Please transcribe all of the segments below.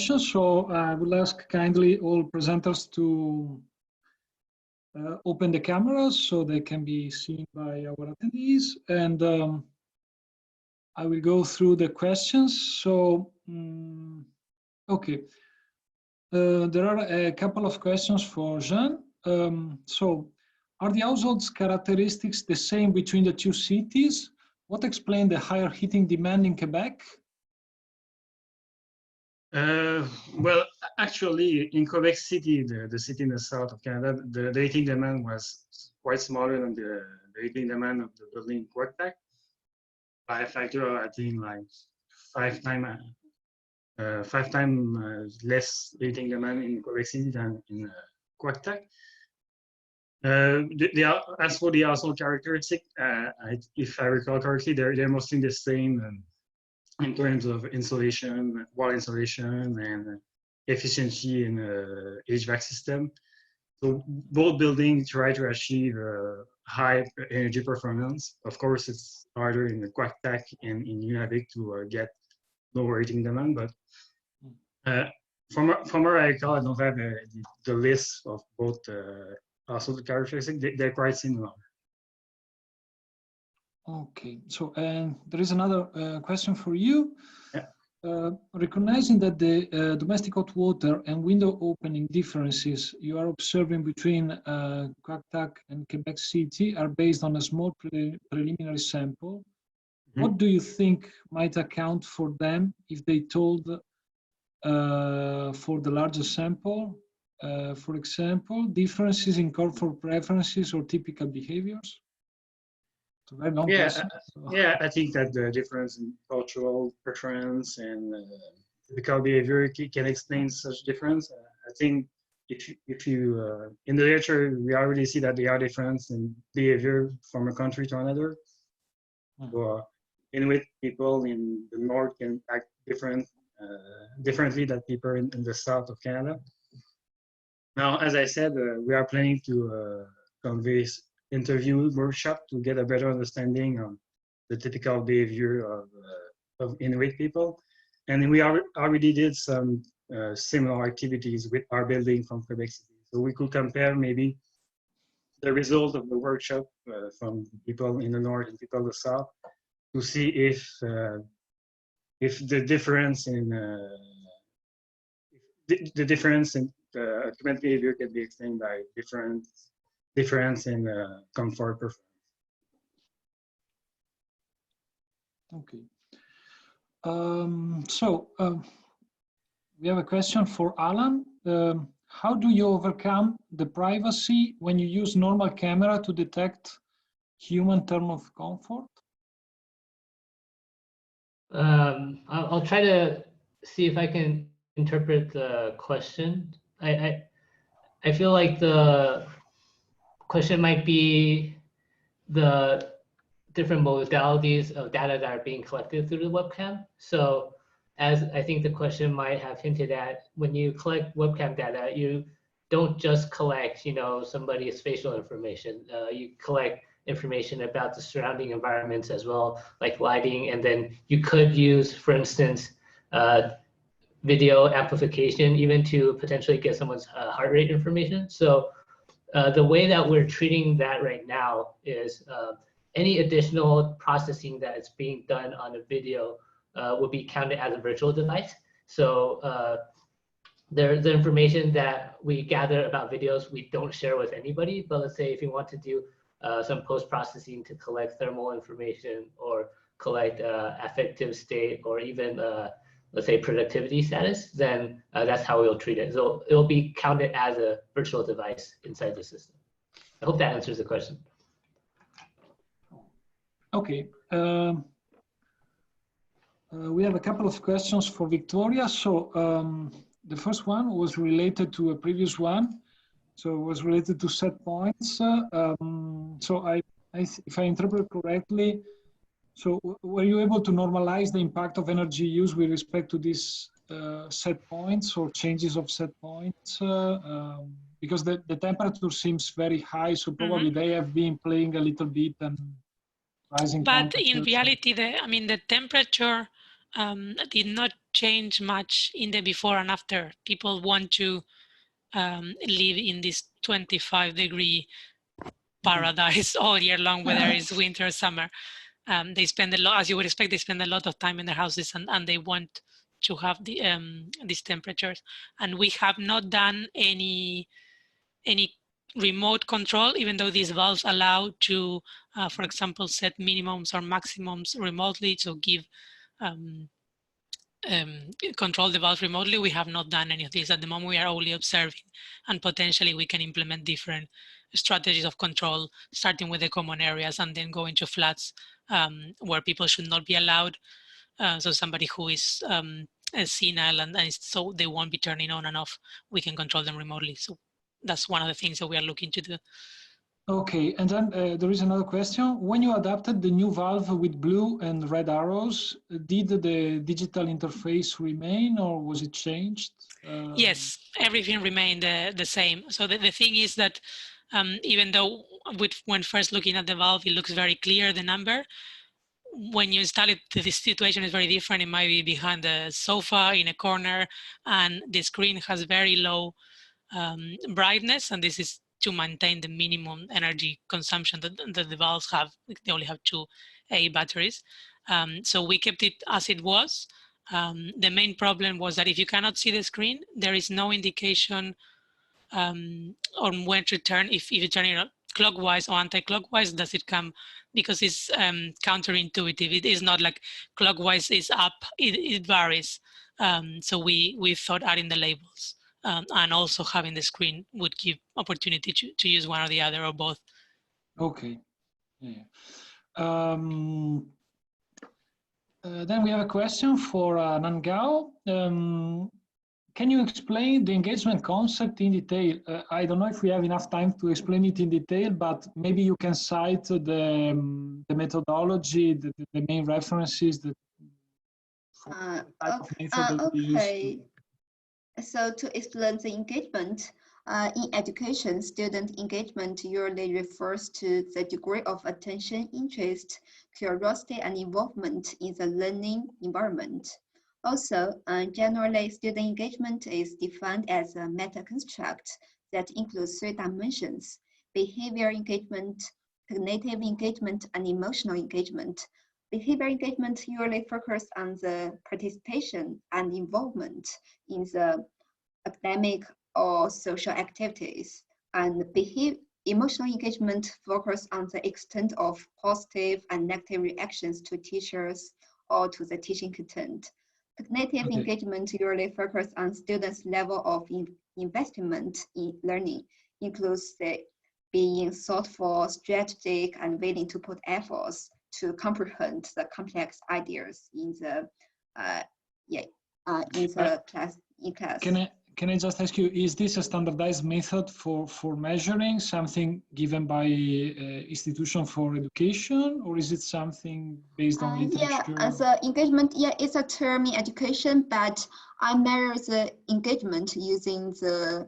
session. So I will ask kindly all presenters to open the cameras so they can be seen by our attendees. And I will go through the questions. So, okay. There are a couple of questions for Jean. So, are the households characteristics the same between the two cities? What explains the higher heating demand in Quebec? Well, actually, in Quebec City, the city in the south of Canada, the heating demand was quite smaller than the heating demand of the building in Quebec by a factor, I think, like five times less heating demand in Quebec City than in Quebec. As for the household characteristic, if I recall correctly, they're mostly the same in terms of insulation, wall insulation, and efficiency in the HVAC system. So both buildings try to achieve high energy performance. Of course, it's harder in the Quebec and in Nunavik to get lower heating demand, but from what I recall, I don't have the list of both household characteristics. They're quite similar. Okay, so there is another question for you. Yeah. Recognizing that the domestic hot water and window opening differences you are observing between Quebec and Quebec City are based on a small preliminary sample, what do you think might account for them if they told for the larger sample? For example, differences in comfort preferences or typical behaviors? Very long question, so. Yeah, I think that the difference in cultural preference and typical behavior can explain such difference. I think if you in the literature, we already see that there are differences in behavior from a country to another. So, Inuit people in the north can act differently than people in the south of Canada. Now, as I said, we are planning to convey interview workshop to get a better understanding of the typical behavior of Inuit people. And we already did some similar activities with our building from Quebec City. So we could compare maybe the result of the workshop from people in the north and people in the south to see if the difference in occupant behavior can be explained by difference in comfort performance. Okay. We have a question for Alan. How do you overcome the privacy when you use normal camera to detect human term of comfort? I'll try to see if I can interpret the question. I feel like the question might be the different modalities of data that are being collected through the webcam. So as I think the question might have hinted at, when you collect webcam data, you don't just collect, somebody's facial information. You collect information about the surrounding environments as well, like lighting, and then you could use, for instance, video amplification even to potentially get someone's heart rate information. So the way that we're treating that right now is any additional processing that is being done on a video will be counted as a virtual device. So the information that we gather about videos, we don't share with anybody. But let's say if you want to do some post-processing to collect thermal information or collect affective state or even let's say productivity status, then that's how we'll treat it. So it'll be counted as a virtual device inside the system. I hope that answers the question. Okay. We have a couple of questions for Victoria. So the first one was related to a previous one. So it was related to set points. So if I interpret correctly, so were you able to normalize the impact of energy use with respect to these set points or changes of set points? Because the temperature seems very high, so probably they have been playing a little bit and rising. But in reality, the temperature did not change much in the before and after. People want to live in this 25-degree paradise all year long, whether it's winter or summer. They spend a lot, as you would expect, they spend a lot of time in their houses, and they want to have the these temperatures. And we have not done any remote control, even though these valves allow to, for example, set minimums or maximums remotely, to give control the valve remotely. We have not done any of this. At the moment, we are only observing, and potentially we can implement different strategies of control, starting with the common areas and then going to flats where people should not be allowed. So somebody who is senile and so they won't be turning on and off, we can control them remotely. So that's one of the things that we are looking to do. Okay, and then there is another question. When you adapted the new valve with blue and red arrows, did the digital interface remain or was it changed? Yes, everything remained the same. So the thing is that even though when first looking at the valve, it looks very clear, the number, when you install it, the situation is very different. It might be behind the sofa in a corner, and the screen has very low brightness, and this is to maintain the minimum energy consumption that the valves have. They only have 2 A batteries. So we kept it as it was. The main problem was that if you cannot see the screen, there is no indication on when to turn. If you turn it clockwise or anti-clockwise, does it come? Because it's counterintuitive. It is not like clockwise is up, it varies. So we thought adding the labels and also having the screen would give opportunity to use one or the other or both. Okay. Yeah. Then we have a question for Nangao. Can you explain the engagement concept in detail? I don't know if we have enough time to explain it in detail, but maybe you can cite the methodology, the main references. Okay. So to explain the engagement, in education, student engagement usually refers to the degree of attention, interest, curiosity, and involvement in the learning environment. Also, generally, student engagement is defined as a meta-construct that includes 3 dimensions: behavior engagement, cognitive engagement, and emotional engagement. Behavior engagement usually focuses on the participation and involvement in the academic or social activities, and emotional engagement focuses on the extent of positive and negative reactions to teachers or to the teaching content. Cognitive engagement usually focuses on students' level of investment in learning, includes the being thoughtful, strategic, and willing to put efforts to comprehend the complex ideas in the class. Can I just ask you, is this a standardized method for measuring something given by institution for education, or is it something based on literature? Yeah, as a engagement, it's a term in education, but I measure the engagement using the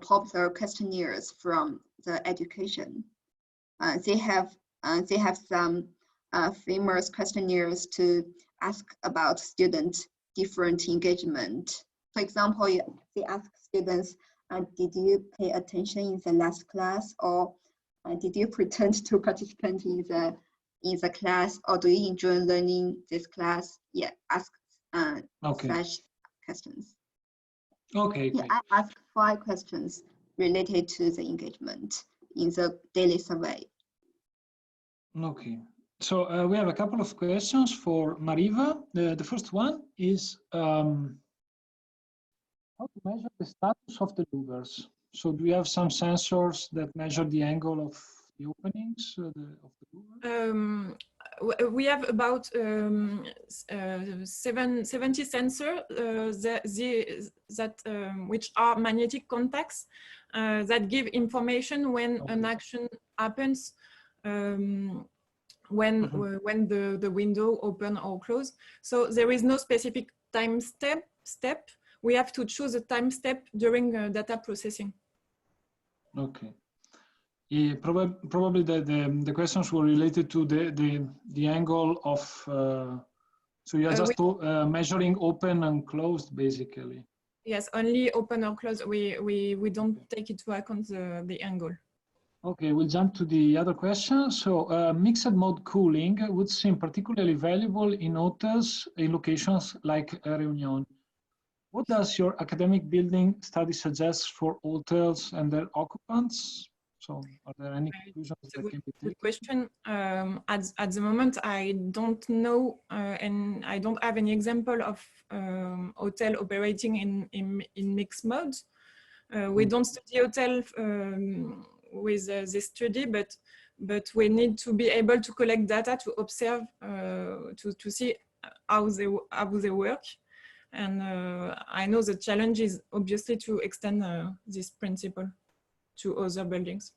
popular questionnaires from the education. They have some famous questionnaires to ask about students' different engagement. For example, they ask students, did you pay attention in the last class, or did you pretend to participate in the class, or do you enjoy learning this class? Yeah, ask such questions. Okay. Yeah, I asked 5 questions related to the engagement in the daily survey. Okay. So we have a couple of questions for Mariva. The first one is how to measure the status of the louvers. So do we have some sensors that measure the angle of the openings of the louver? We have about 70 sensors which are magnetic contacts that give information when an action happens, when the window open or close. So there is no specific time step. We have to choose a time step during data processing. Okay. Yeah, probably the questions were related to the angle of So you're just measuring open and closed, basically. Yes, only open or closed. We don't take into account the angle. Okay, we'll jump to the other question. So mixed mode cooling would seem particularly valuable in hotels in locations like Réunion. What does your academic building study suggest for hotels and their occupants? So are there any conclusions that can be taken? Good question. At the moment, I don't know, and I don't have any example of hotel operating in mixed modes. We don't study hotel with this study, but we need to be able to collect data to observe, to see how they work. And I know the challenge is obviously to extend this principle to other buildings.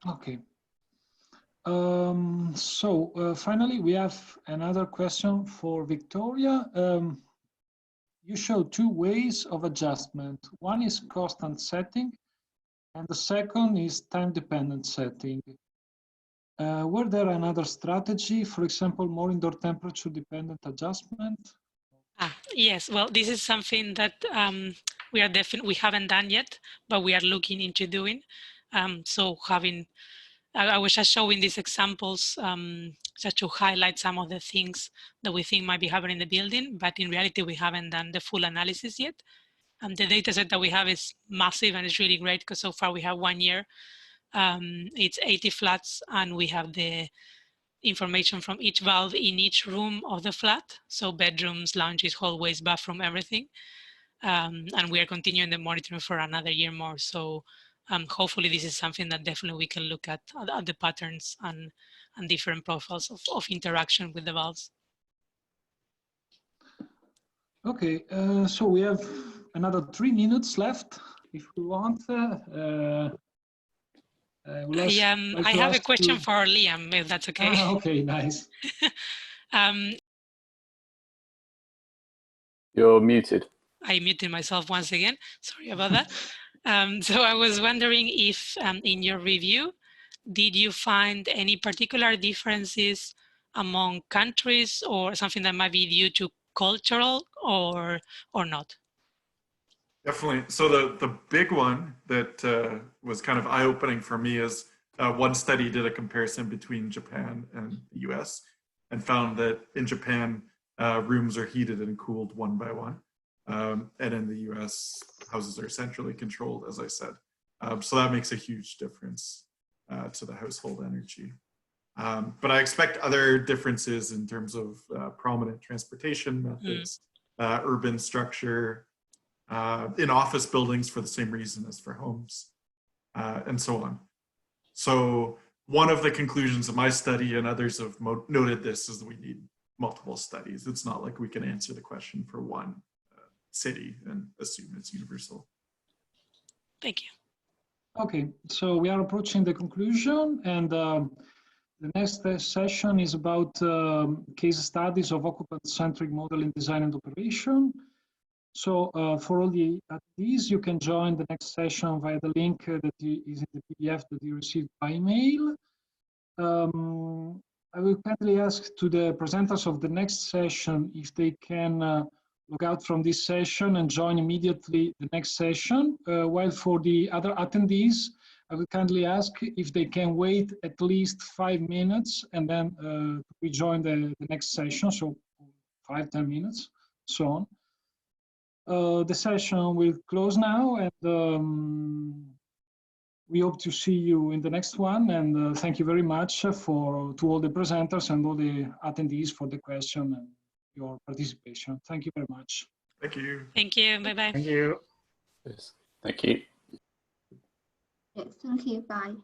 Okay. Finally, we have another question for Victoria. You show two ways of adjustment. One is constant setting, and the second is time-dependent setting. Were there another strategy, for example, more indoor temperature-dependent adjustment? Yes, well, this is something that we haven't done yet, but we are looking into doing. I was just showing these examples just to highlight some of the things that we think might be happening in the building, but in reality, we haven't done the full analysis yet. The data set that we have is massive and it's really great because so far we have 1 year. It's 80 flats and we have the information from each valve in each room of the flat. So bedrooms, lounges, hallways, bathroom, everything. And we are continuing the monitoring for another year more. So hopefully this is something that definitely we can look at the patterns and different profiles of interaction with the valves. Okay, so we have another 3 minutes left if we want. I have a question for Liam, if that's okay. Okay, nice. You're muted. I muted myself once again. Sorry about that. So I was wondering if in your review, did you find any particular differences among countries or something that might be due to cultural or not? Definitely. So the big one that was kind of eye-opening for me is one study did a comparison between Japan and the US and found that in Japan, rooms are heated and cooled one by one. And in the US, houses are centrally controlled, as I said. So that makes a huge difference to the household energy. But I expect other differences in terms of prominent transportation methods, urban structure, in office buildings for the same reason as for homes, and so on. So one of the conclusions of my study, and others have noted this, is that we need multiple studies. It's not like we can answer the question for one city and assume it's universal. Thank you. Okay, so we are approaching the conclusion, and the next session is about case studies of occupant-centric modeling, design and operation. So for all the attendees, you can join the next session via the link that is in the PDF that you received by email. I will kindly ask to the presenters of the next session if they can log out from this session and join immediately the next session. While for the other attendees, I will kindly ask if they can wait at least 5 minutes and then rejoin the next session, so 5–10 minutes, so on. The session will close now, and we hope to see you in the next one. And thank you very much to all the presenters and all the attendees for the question and your participation. Thank you very much. Thank you. Thank you. Bye-bye. Thank you. Yes. Thank you. Yes, thank you. Bye.